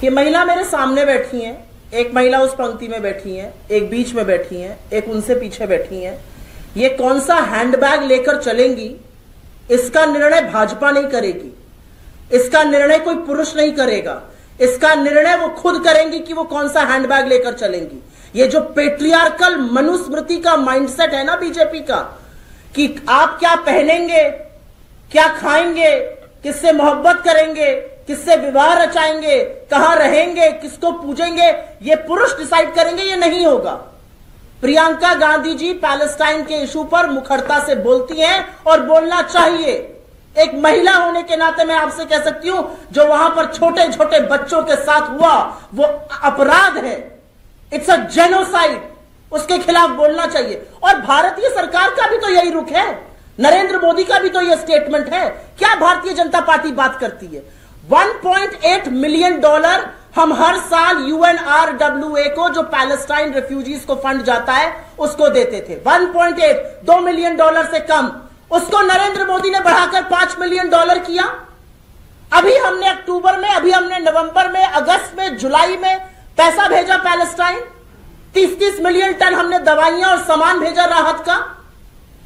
ये महिला मेरे सामने बैठी है, एक महिला उस पंक्ति में बैठी है, एक बीच में बैठी है, एक उनसे पीछे बैठी है। ये कौन सा हैंडबैग लेकर चलेंगी, इसका निर्णय भाजपा नहीं करेगी, इसका निर्णय कोई पुरुष नहीं करेगा, इसका निर्णय वो खुद करेंगी कि वो कौन सा हैंडबैग लेकर चलेंगी। ये जो पेट्रियार्कल मनुस्मृति का माइंडसेट है ना बीजेपी का, कि आप क्या पहनेंगे, क्या खाएंगे, किससे मोहब्बत करेंगे, किससे विवाह रचाएंगे, कहां रहेंगे, किसको पूजेंगे, ये पुरुष डिसाइड करेंगे, ये नहीं होगा। प्रियंका गांधी जी पैलेस्टाइन के इशू पर मुखरता से बोलती हैं और बोलना चाहिए। एक महिला होने के नाते मैं आपसे कह सकती हूं, जो वहां पर छोटे छोटे बच्चों के साथ हुआ वो अपराध है, इट्स अ जेनोसाइड, उसके खिलाफ बोलना चाहिए। और भारतीय सरकार का भी तो यही रुख है, नरेंद्र मोदी का भी तो यह स्टेटमेंट है। क्या भारतीय जनता पार्टी बात करती है? $1.8 मिलियन हम हर साल UNRWA को, जो पैलेस्टाइन रेफ्यूजीज को फंड जाता है, उसको देते थे। 1.8, $2 मिलियन से कम। उसको नरेंद्र मोदी ने बढ़ाकर $5 मिलियन किया। अभी हमने अक्टूबर में, अभी हमने नवंबर में, अगस्त में, जुलाई में पैसा भेजा पैलेस्टाइन। 30-30 मिलियन टन हमने दवाइयां और सामान भेजा राहत का।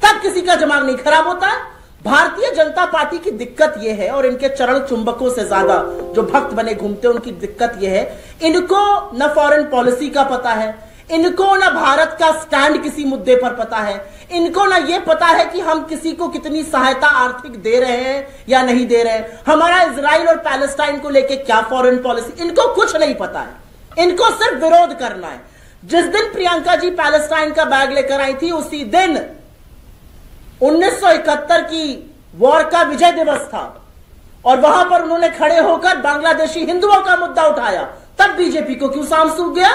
तब किसी का दिमाग नहीं खराब होता है। भारतीय जनता पार्टी की दिक्कत यह है, और इनके चरण चुंबकों से ज्यादा जो भक्त बने घूमते हैं, उनकी दिक्कत यह है, इनको न फॉरेन पॉलिसी का पता है, इनको न भारत का स्टैंड किसी मुद्दे पर पता है, इनको न यह पता है कि हम किसी को कितनी सहायता आर्थिक दे रहे हैं या नहीं दे रहे हैं, हमारा इजराइल और पैलेस्टाइन को लेकर क्या फॉरेन पॉलिसी, इनको कुछ नहीं पता है। इनको सिर्फ विरोध करना है। जिस दिन प्रियंका जी पैलेस्टाइन का बैग लेकर आई थी, उसी दिन 1971 की वॉर का विजय दिवस था, और वहां पर उन्होंने खड़े होकर बांग्लादेशी हिंदुओं का मुद्दा उठाया। तब बीजेपी को क्यों सांस सूख गया?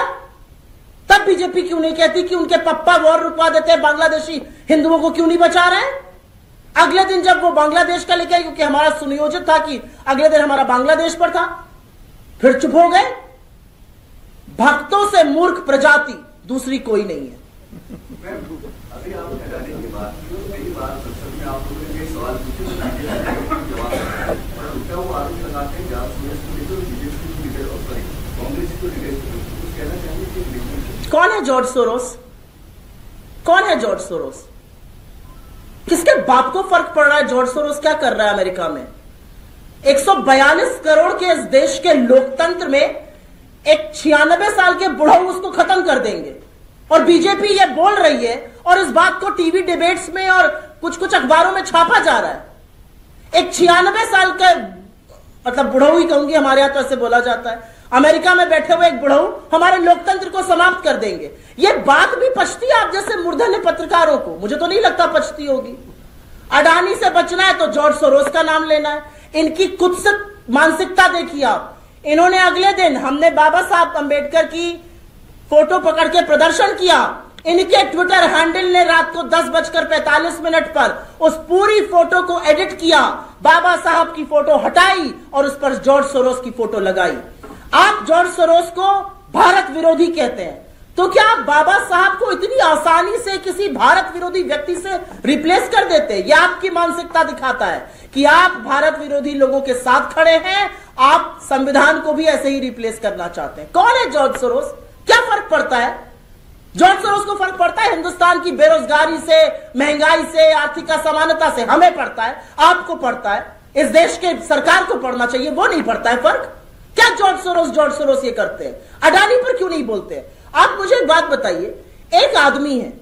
तब बीजेपी क्यों नहीं कहती कि उनके पप्पा वॉर रुकवा देते हैं, बांग्लादेशी हिंदुओं को क्यों नहीं बचा रहे? अगले दिन जब वो बांग्लादेश का लेके आई, क्योंकि हमारा सुनियोजित था कि अगले दिन हमारा बांग्लादेश पर था, फिर चुप हो गए। भक्तों से मूर्ख प्रजाति दूसरी कोई नहीं है। अभी आप हटाने के बाद कई बार संसद में आप लोगों ने कई सवाल पूछे, जवाब उल्टा वो आरोप लगाते हैं कांग्रेस को कहना चाहिए। कौन है जॉर्ज सोरोस? कौन है जॉर्ज सोरोस? किसके बाप को फर्क पड़ रहा है जॉर्ज सोरोस क्या कर रहा है अमेरिका में? 142 करोड़ के इस देश के लोकतंत्र में एक 96 साल के बुढ़ऊ उसको खत्म कर देंगे, और बीजेपी ये बोल रही है, और इस बात को टीवी डिबेट्स में और कुछ कुछ अखबारों में छापा जा रहा है। एक 96 साल का, मतलब बुढ़ऊ ही कहूंगी, हमारे यहां तो ऐसे बोला जाता है, अमेरिका में बैठे हुए एक बुढ़ऊ हमारे लोकतंत्र को समाप्त कर देंगे। ये बात भी पचती है आप जैसे मूर्धन्य पत्रकारों को? मुझे तो नहीं लगता पचती होगी। अडानी से बचना है तो जॉर्ज सोरोस का नाम लेना है। इनकी कुत्सित मानसिकता देखिए आप। इन्होंने अगले दिन, हमने बाबा साहब अंबेडकर की फोटो पकड़ के प्रदर्शन किया, इनके ट्विटर हैंडल ने रात को 10:45 पर उस पूरी फोटो को एडिट किया, बाबा साहब की फोटो हटाई और उस पर जॉर्ज सोरोस की फोटो लगाई। आप जॉर्ज सोरोस को भारत विरोधी कहते हैं, तो क्या आप बाबा साहब को इतनी आसानी से किसी भारत विरोधी व्यक्ति से रिप्लेस कर देते? यह आपकी मानसिकता दिखाता है कि आप भारत विरोधी लोगों के साथ खड़े हैं, आप संविधान को भी ऐसे ही रिप्लेस करना चाहते हैं। कौन है जॉर्ज सोरोस? क्या फर्क पड़ता है? जॉर्ज सोरोस को फर्क पड़ता है हिंदुस्तान की बेरोजगारी से, महंगाई से, आर्थिक असमानता से। हमें पड़ता है, आपको पड़ता है, इस देश के सरकार को पड़ना चाहिए, वो नहीं पड़ता है फर्क। क्या जॉर्ज सोरोस ये करते हैं? अडानी पर क्यों नहीं बोलते हैं? आप मुझे एक बात बताइए, एक आदमी है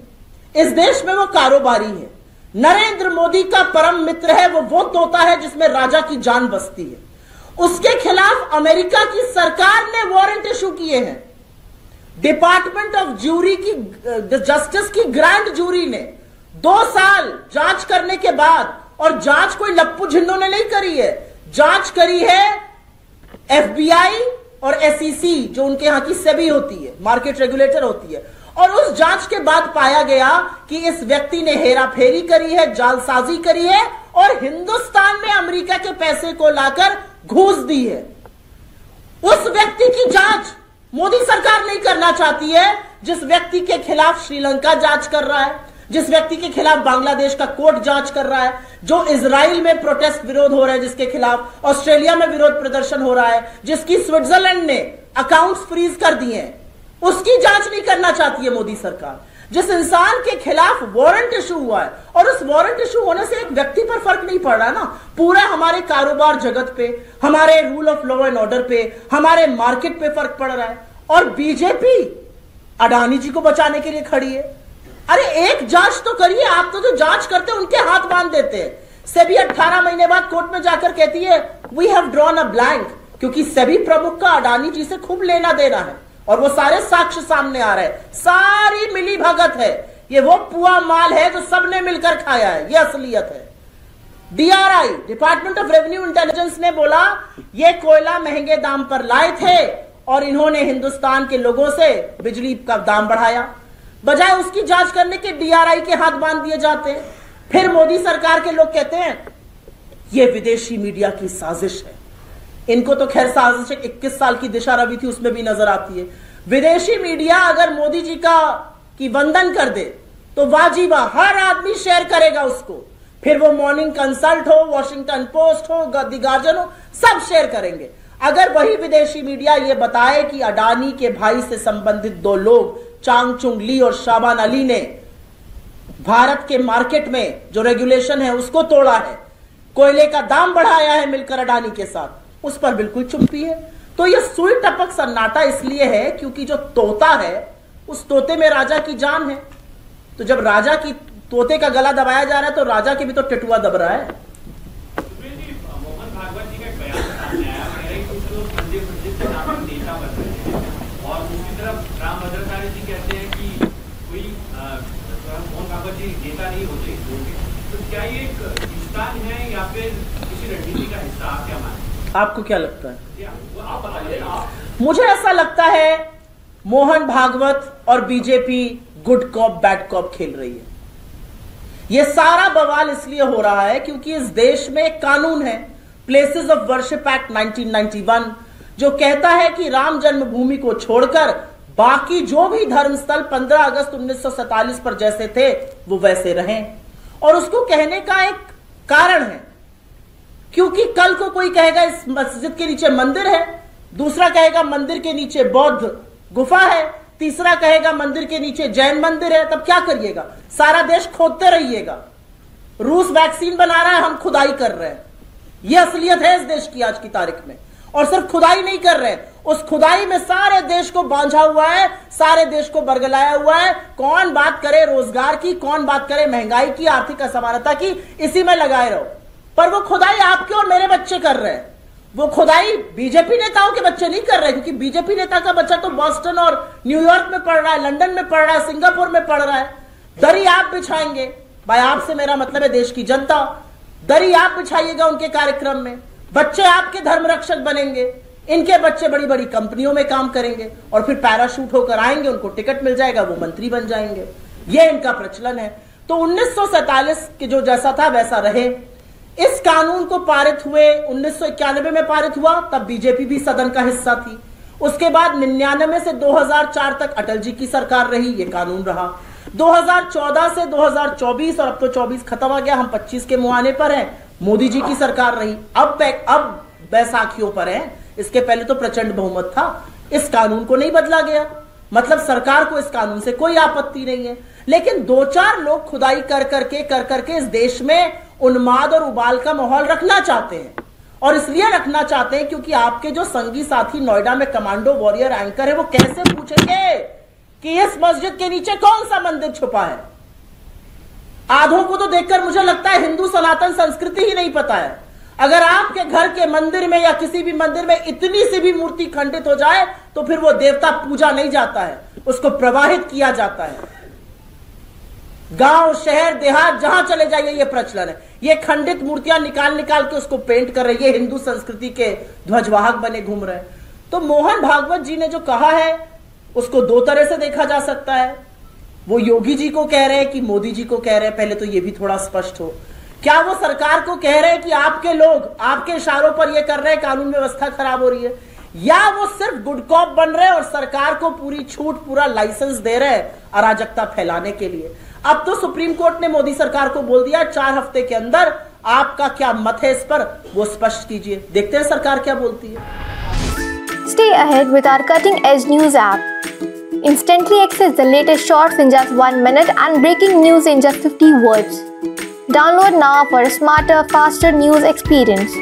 इस देश में, वो कारोबारी है, नरेंद्र मोदी का परम मित्र है, वो तोता है जिसमें राजा की जान बसती है, उसके खिलाफ अमेरिका की सरकार ने वारंट इशू किए हैं। डिपार्टमेंट ऑफ ज्यूरी की, जस्टिस की ग्रैंड जूरी ने 2 साल जांच करने के बाद, और जांच कोई लप्पू झिन्नों ने नहीं करी है, जांच करी है FBI और SEC, जो उनके यहां की सेबी होती है, मार्केट रेगुलेटर होती है। और उस जांच के बाद पाया गया कि इस व्यक्ति ने हेराफेरी करी है, जालसाजी करी है, और हिंदुस्तान में अमेरिका के पैसे को लाकर घूस दी है। उस व्यक्ति की जांच मोदी सरकार नहीं करना चाहती है, जिस व्यक्ति के खिलाफ श्रीलंका जांच कर रहा है, जिस व्यक्ति के खिलाफ बांग्लादेश का कोर्ट जांच कर रहा है, जो इजराइल में प्रोटेस्ट विरोध हो रहा है जिसके खिलाफ, ऑस्ट्रेलिया में विरोध प्रदर्शन हो रहा है, जिसकी स्विट्जरलैंड ने अकाउंट्स फ्रीज कर दिए हैं, उसकी जांच नहीं करना चाहती है मोदी सरकार। जिस इंसान के खिलाफ वारंट इशू हुआ है, और उस वारंट इशू होने से एक व्यक्ति पर फर्क नहीं पड़ रहा ना, पूरा हमारे कारोबार जगत पे, हमारे rule of law and order पे, हमारे मार्केट पे फर्क पड़ रहा है। और बीजेपी अडानी जी को बचाने के लिए खड़ी है। अरे एक जांच तो करिए, आप तो जो जांच करते हैं उनके हाथ बांध देते हैं। सेबी 18 महीने बाद कोर्ट में जाकर कहती है we have drawn a blank, क्योंकि सेबी प्रमुख का अडानी जी से खूब लेना देना है, और वो सारे साक्ष्य सामने आ रहे हैं, सारी मिली भगत है, ये वो पुआ माल है जो सबने मिलकर खाया है, ये असलियत है। DRI, department of revenue intelligence ने बोला ये कोयला महंगे दाम पर लाए थे और इन्होंने हिंदुस्तान के लोगों से बिजली का दाम बढ़ाया। बजाय उसकी जांच करने के डीआरआई के हाथ बांध दिए जाते हैं। फिर मोदी सरकार के लोग कहते हैं ये विदेशी मीडिया की साजिश है। इनको तो खैर साजिश 21 साल की दिशा रवि थी उसमें भी नजर आती है। विदेशी मीडिया अगर मोदी जी की वंदन कर दे तो वाजिबा हर आदमी शेयर करेगा उसको, फिर वो मॉर्निंग कंसल्ट हो, वॉशिंगटन पोस्ट हो, द गार्जियन हो, सब शेयर करेंगे। अगर वही विदेशी मीडिया ये बताए कि अडानी के भाई से संबंधित 2 लोग चांगचुंग ली और शाबान अली ने भारत के मार्केट में जो रेगुलेशन है उसको तोड़ा है, कोयले का दाम बढ़ाया है मिलकर अडानी के साथ, उस पर बिल्कुल चुप्पी है। तो ये सुई टपक सन्नाटा इसलिए है क्योंकि जो तोता है उस तोते में राजा की जान है। तो जब राजा की तोते का गला दबाया जा रहा है तो राजा की भी तो टिटुआ दब रहा है। मोहन भागवत जी का एक बयान सामने आया, कह रहे कुछ लोग मंदिर से नेता बन रहे हैं, और दूसरी तरफ राम भद्राचार्य जी कहते हैं कि कोई मोहन भागवत जी नेता नहीं होते। तो क्या ये एक खिंचान है या फिर किसी रणनीति का हिस्सा, आप क्या मानते हैं? आपको क्या लगता है? आप बताइए। मुझे ऐसा लगता है मोहन भागवत और BJP good cop bad cop खेल रही है। यह सारा बवाल इसलिए हो रहा है क्योंकि इस देश में एक कानून है, प्लेसेस ऑफ वर्शिप एक्ट 1991, जो कहता है कि राम जन्मभूमि को छोड़कर बाकी जो भी धर्मस्थल 15 अगस्त 1947 पर जैसे थे वो वैसे रहें। और उसको कहने का एक कारण है, क्योंकि कल को कोई कहेगा इस मस्जिद के नीचे मंदिर है, दूसरा कहेगा मंदिर के नीचे बौद्ध गुफा है, तीसरा कहेगा मंदिर के नीचे जैन मंदिर है, तब क्या करिएगा? सारा देश खोदते रहिएगा। रूस वैक्सीन बना रहा है, हम खुदाई कर रहे हैं। यह असलियत है इस देश की आज की तारीख में। और सिर्फ खुदाई नहीं कर रहे, उस खुदाई में सारे देश को बांझा हुआ है, सारे देश को बरगलाया हुआ है। कौन बात करे रोजगार की, कौन बात करे महंगाई की, आर्थिक असमानता की, इसी में लगाए रहो। पर वो खुदाई आपके और मेरे बच्चे कर रहे हैं। वो खुदाई बीजेपी नेताओं के बच्चे नहीं कर रहे, क्योंकि बीजेपी नेता का बच्चा तो बॉस्टन और न्यूयॉर्क में पढ़ रहा है, लंदन में पढ़ रहा है, सिंगापुर में पढ़ रहा है। दरी आप बिछाएंगे, भाई आपसे मेरा मतलब है देश की जनता, दरी आप बिछाइएगा उनके कार्यक्रम में, बच्चे आपके धर्म रक्षक बनेंगे, इनके बच्चे बड़ी बड़ी कंपनियों में काम करेंगे और फिर पैराशूट होकर आएंगे, उनको टिकट मिल जाएगा, वो मंत्री बन जाएंगे। ये इनका प्रचलन है। तो 1947 के जो जैसा था वैसा रहे। इस कानून को पारित हुए 1991 में पारित हुआ, तब बीजेपी भी सदन का हिस्सा थी। उसके बाद 99 से 2004 तक अटल जी की सरकार रही, ये कानून रहा। 2014 से 2024 और अब तो 24 खत्म हो गया, हम 25 के मुहाने पर हैं, मोदी जी की सरकार रही। अब बैसाखियों पर है, इसके पहले तो प्रचंड बहुमत था। इस कानून को नहीं बदला गया, मतलब सरकार को इस कानून से कोई आपत्ति नहीं है। लेकिन 2-4 लोग खुदाई कर करके इस देश में उन्माद और उबाल का माहौल रखना चाहते हैं। और इसलिए रखना चाहते हैं क्योंकि आपके जो संगी साथी नोएडा में कमांडो वॉरियर एंकर है, वो कैसे पूछेंगे कि इस मस्जिद के नीचे कौन सा मंदिर छुपा है? आधों को तो देखकर मुझे लगता है हिंदू सनातन संस्कृति ही नहीं पता है। अगर आपके घर के मंदिर में या किसी भी मंदिर में इतनी सी भी मूर्ति खंडित हो जाए तो फिर वो देवता पूजा नहीं जाता है, उसको प्रवाहित किया जाता है। गांव शहर देहात जहां चले जाइए ये प्रचलन है। ये खंडित मूर्तियां निकाल के उसको पेंट कर रही है, हिंदू संस्कृति के ध्वजवाहक बने घूम रहे हैं। तो मोहन भागवत जी ने जो कहा है उसको 2 तरह से देखा जा सकता है। वो योगी जी को कह रहे हैं कि मोदी जी को कह रहे हैं, पहले तो ये भी थोड़ा स्पष्ट हो। क्या वो सरकार को कह रहे हैं कि आपके लोग आपके इशारों पर ये कर रहे हैं, कानून व्यवस्था खराब हो रही है, या वो सिर्फ गुड कॉप बन रहे हैं और सरकार को पूरी छूट, पूरा लाइसेंस दे रहे हैं अराजकता फैलाने के लिए? अब तो सुप्रीम कोर्ट ने मोदी सरकार को बोल दिया 4 हफ्ते के अंदर आपका क्या मत है इस पर वो स्पष्ट कीजिए। देखते हैं सरकार क्या बोलती है। Stay ahead with our cutting edge news app. Instantly access the latest shorts in just 1 minute and breaking news in just 50 words. Download now for a smarter, faster news experience.